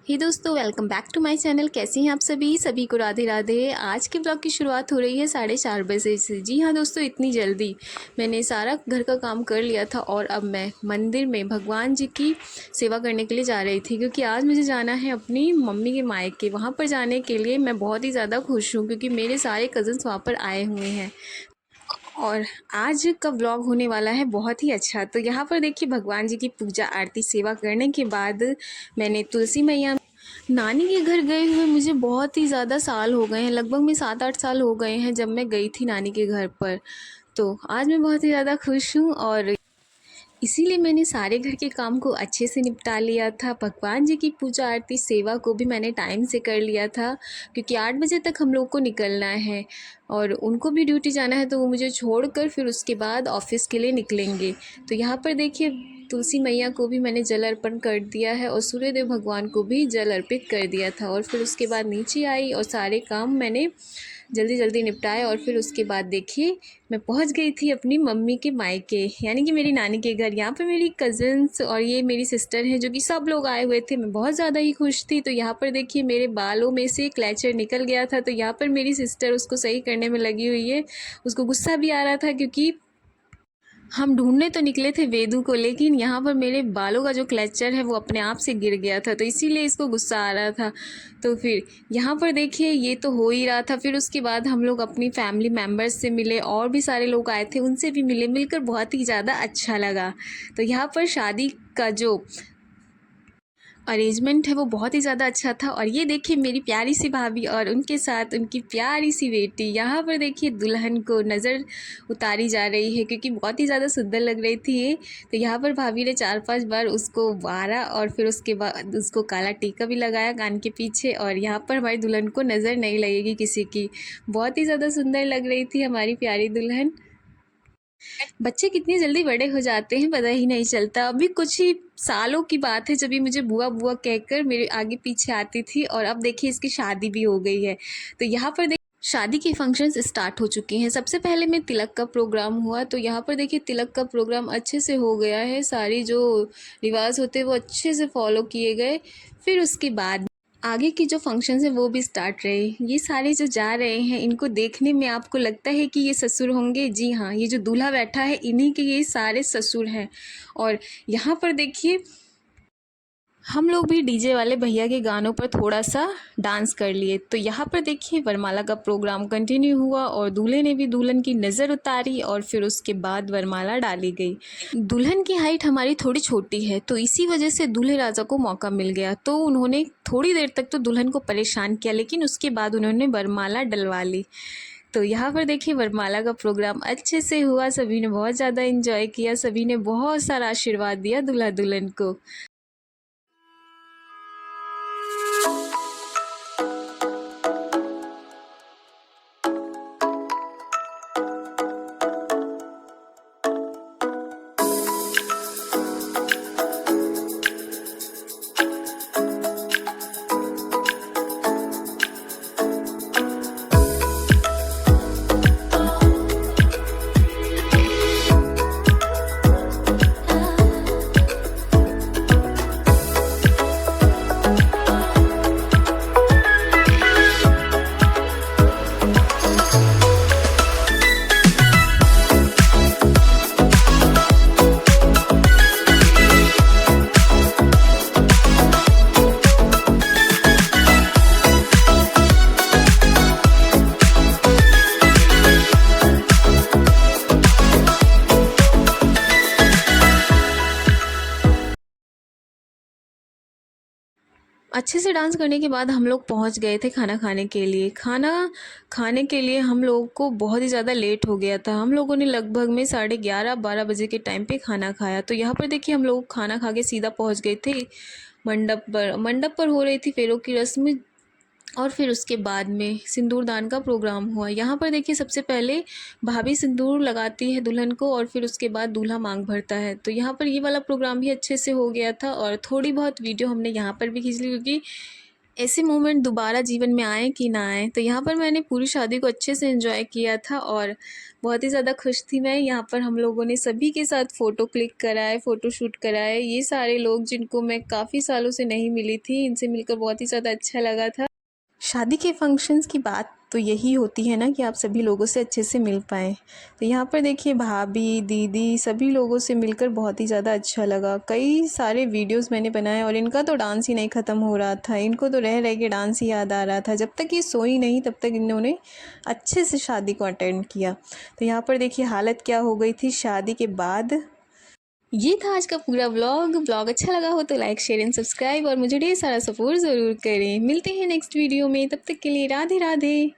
हे दोस्तों, welcome back to my channel. कैसे हैं आप सभी को राधे राधे। आज के ब्लॉग की शुरुआत हो रही है 4:30 बजे से। जी हाँ दोस्तों, इतनी जल्दी मैंने सारा घर का काम कर लिया था और अब मैं मंदिर में भगवान जी की सेवा करने के लिए जा रही थी, क्योंकि आज मुझे जाना है अपनी मम्मी के मायके। वहाँ पर जाने के लिए मैं बहुत ही ज़्यादा खुश हूँ, क्योंकि मेरे सारे कज़न्स वहाँ पर आए हुए हैं और आज का व्लॉग होने वाला है बहुत ही अच्छा। तो यहाँ पर देखिए, भगवान जी की पूजा आरती सेवा करने के बाद मैंने तुलसी मैया नानी के घर गए हुए मुझे बहुत ही ज़्यादा साल हो गए हैं। लगभग में 7-8 साल हो गए हैं जब मैं गई थी नानी के घर पर। तो आज मैं बहुत ही ज़्यादा खुश हूँ और इसीलिए मैंने सारे घर के काम को अच्छे से निपटा लिया था। भगवान जी की पूजा आरती सेवा को भी मैंने टाइम से कर लिया था, क्योंकि 8 बजे तक हम लोग को निकलना है और उनको भी ड्यूटी जाना है, तो वो मुझे छोड़कर फिर उसके बाद ऑफिस के लिए निकलेंगे। तो यहाँ पर देखिए, तुलसी मैया को भी मैंने जल अर्पण कर दिया है और सूर्यदेव भगवान को भी जल अर्पित कर दिया था। और फिर उसके बाद नीचे आई और सारे काम मैंने जल्दी जल्दी निपटाए और फिर उसके बाद देखिए, मैं पहुंच गई थी अपनी मम्मी के मायके, यानी कि मेरी नानी के घर। यहाँ पर मेरी कज़न्स और ये मेरी सिस्टर हैं, जो कि सब लोग आए हुए थे। मैं बहुत ज़्यादा ही खुश थी। तो यहाँ पर देखिए, मेरे बालों में से क्लैचर निकल गया था, तो यहाँ पर मेरी सिस्टर उसको सही करने में लगी हुई है। उसको गुस्सा भी आ रहा था, क्योंकि हम ढूंढने तो निकले थे वेदू को, लेकिन यहाँ पर मेरे बालों का जो क्लचर है वो अपने आप से गिर गया था, तो इसीलिए इसको गुस्सा आ रहा था। तो फिर यहाँ पर देखिए, ये तो हो ही रहा था। फिर उसके बाद हम लोग अपनी फैमिली मेम्बर्स से मिले, और भी सारे लोग आए थे, उनसे भी मिले। मिलकर बहुत ही ज़्यादा अच्छा लगा। तो यहाँ पर शादी का जो अरेंजमेंट है वो बहुत ही ज़्यादा अच्छा था। और ये देखिए, मेरी प्यारी सी भाभी और उनके साथ उनकी प्यारी सी बेटी। यहाँ पर देखिए, दुल्हन को नज़र उतारी जा रही है, क्योंकि बहुत ही ज़्यादा सुंदर लग रही थी ये। तो यहाँ पर भाभी ने 4-5 बार उसको वारा और फिर उसके बाद उसको काला टीका भी लगाया कान के पीछे। और यहाँ पर हमारी दुल्हन को नज़र नहीं लगेगी किसी की। बहुत ही ज़्यादा सुंदर लग रही थी हमारी प्यारी दुल्हन। बच्चे कितनी जल्दी बड़े हो जाते हैं पता ही नहीं चलता। अभी कुछ ही सालों की बात है जब ये मुझे बुआ बुआ कहकर मेरे आगे पीछे आती थी, और अब देखिए, इसकी शादी भी हो गई है। तो यहाँ पर देखिए, शादी के फंक्शंस स्टार्ट हो चुके हैं। सबसे पहले में तिलक का प्रोग्राम हुआ। तो यहाँ पर देखिए, तिलक का प्रोग्राम अच्छे से हो गया है। सारी जो रिवाज होते हैं वो अच्छे से फॉलो किए गए। फिर उसके बाद आगे की जो फंक्शंस है वो भी स्टार्ट रहे। ये सारे जो जा रहे हैं, इनको देखने में आपको लगता है कि ये ससुर होंगे। जी हाँ, ये जो दूल्हा बैठा है, इन्हीं के ये सारे ससुर हैं। और यहाँ पर देखिए, हम लोग भी डीजे वाले भैया के गानों पर थोड़ा सा डांस कर लिए। तो यहाँ पर देखिए, वरमाला का प्रोग्राम कंटिन्यू हुआ और दूल्हे ने भी दुल्हन की नज़र उतारी और फिर उसके बाद वरमाला डाली गई। दुल्हन की हाइट हमारी थोड़ी छोटी है, तो इसी वजह से दूल्हे राजा को मौका मिल गया। तो उन्होंने थोड़ी देर तक तो दुल्हन को परेशान किया, लेकिन उसके बाद उन्होंने वरमाला डलवा ली। तो यहाँ पर देखिए, वरमाला का प्रोग्राम अच्छे से हुआ। सभी ने बहुत ज़्यादा एंजॉय किया, सभी ने बहुत सारा आशीर्वाद दिया दूल्हा दुल्हन को। अच्छे से डांस करने के बाद हम लोग पहुंच गए थे खाना खाने के लिए। खाना खाने के लिए हम लोग को बहुत ही ज़्यादा लेट हो गया था। हम लोगों ने लगभग में 11:30-12 बजे के टाइम पे खाना खाया। तो यहाँ पर देखिए, हम लोग खाना खा के सीधा पहुंच गए थे मंडप पर। मंडप पर हो रही थी फेरों की रस्म, और फिर उसके बाद में सिंदूरदान का प्रोग्राम हुआ। यहाँ पर देखिए, सबसे पहले भाभी सिंदूर लगाती है दुल्हन को और फिर उसके बाद दूल्हा मांग भरता है। तो यहाँ पर ये वाला प्रोग्राम भी अच्छे से हो गया था और थोड़ी बहुत वीडियो हमने यहाँ पर भी खींच ली, क्योंकि ऐसे मोमेंट दोबारा जीवन में आए कि ना आए। तो यहाँ पर मैंने पूरी शादी को अच्छे से एंजॉय किया था और बहुत ही ज़्यादा खुश थी मैं। यहाँ पर हम लोगों ने सभी के साथ फ़ोटो क्लिक कराए, फ़ोटो शूट कराए। ये सारे लोग जिनको मैं काफ़ी सालों से नहीं मिली थी, इनसे मिलकर बहुत ही ज़्यादा अच्छा लगा था। शादी के फंक्शंस की बात तो यही होती है ना कि आप सभी लोगों से अच्छे से मिल पाएँ। तो यहाँ पर देखिए भाभी, दीदी सभी लोगों से मिलकर बहुत ही ज़्यादा अच्छा लगा। कई सारे वीडियोस मैंने बनाए और इनका तो डांस ही नहीं ख़त्म हो रहा था। इनको तो रह रह के डांस ही याद आ रहा था। जब तक ये सोई नहीं तब तक इन्होंने अच्छे से शादी को अटेंड किया। तो यहाँ पर देखिए हालत क्या हो गई थी शादी के बाद। ये था आज का पूरा व्लॉग अच्छा लगा हो तो लाइक शेयर एंड सब्सक्राइब और मुझे ढेर सारा सपोर्ट ज़रूर करें। मिलते हैं नेक्स्ट वीडियो में, तब तक के लिए राधे राधे।